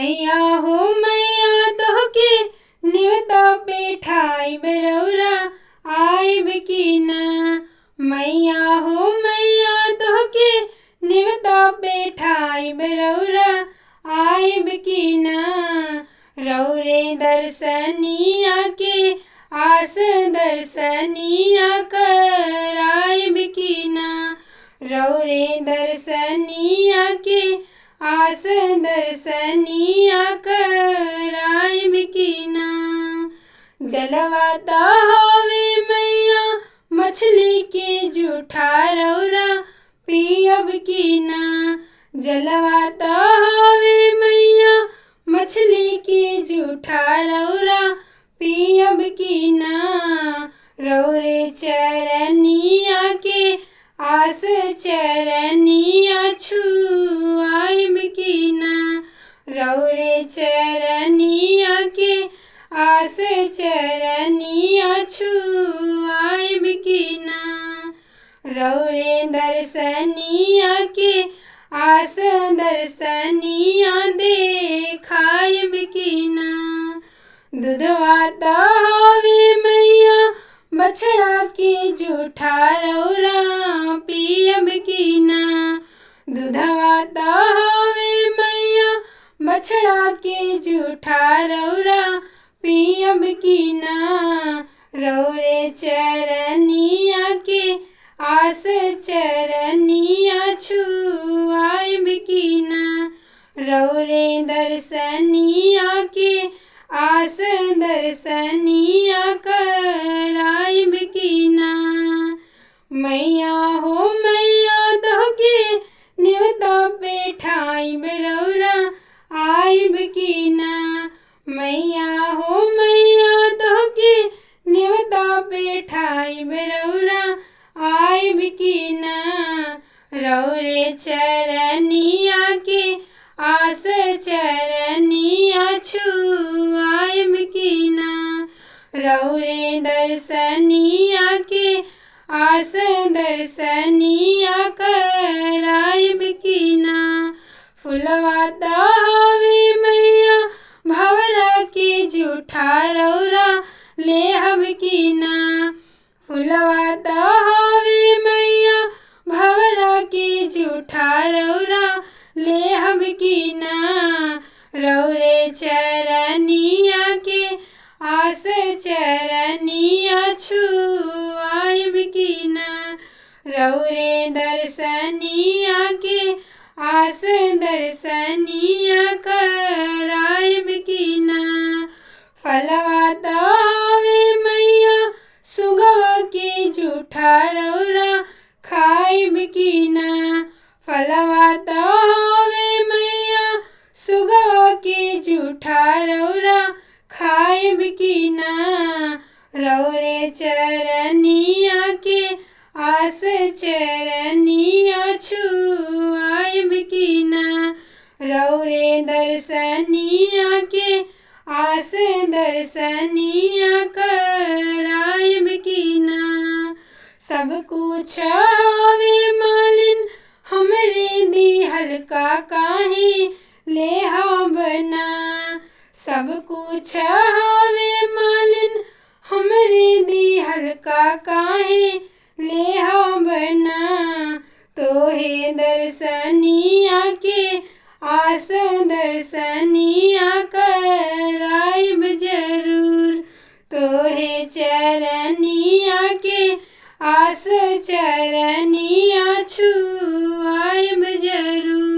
मैया हो मैया तोहके निवता बैठाई बरौरा आइब की ना। मैया हो मैया तोहके निवता बैठाई बरौरा आइब की ना। रौरे दर्शनिया के आस दर्शनिया कराइब की ना। रौरे दर्शनिया के आस दर्शनिया कराइब की ना। जलवा हवे मैया मछली के जूठा रौरा पियब की ना। जलवा हवे मैया मछली के जूठा रौरा पियब की ना। रौरे चरनिया के आस चरनिया छुआइब की ना। रौरे चरनिया के आस चरनिया छुआइब की ना। रौरे दर्शनिया के आस दर्शनिया देखाइब की ना। दूधवा हवे मैया बछड़ा के जूठा रौरा पियब की ना। दूधवा हवे मैया बछड़ा के जूठा रौरा पियब की ना। रौरे चरनिया के आस चरनिया छुआइब की ना। रौरे दर्शनिया के आस दर्शनिया कराइब की ना। मैया हो मैया तोहके निवता बैठाई बरौरा आइब की ना। मैया हो मैया तोहके निवता बैठाई बरौरा आइब की ना। रौरे चरनिया के आस चरनिया छुआइब की ना। रौरे दर्शनिया के आस दर्शनिया कराइब की ना। फुलवा हवे मैया भवरा के जूठा रौरा लेहब की ना। फुलवा हवे मैया भवरा के जूठा रौरा लेहब की ना। रौरे चरनिया के आस चरनिया छुआइब की ना। रौरे दर्शनिया के आस दर्शनिया कराइब की ना। फलवा हवे मैया सुगवा के जूठा रौरा खाइब की ना। फलवा हवे मैया सुगवा के जूठा रौरा खाइब की ना। रौरे चरनिया के आस चरनिया छुआइब की ना। रौरे दर्शनिया के आस दर्शनिया कराइब की ना। सब कुछ हवे मालिन हमरे दिहल का काहे लेहब ना। सब कुछ हवे मालिन हमरे दिहल का काहे लेहब ना। तोहे दर्शनिया के आस दर्शनिया कराइब जरूर। तोहे चरनिया के आस चरनिया छुआइब जरूर।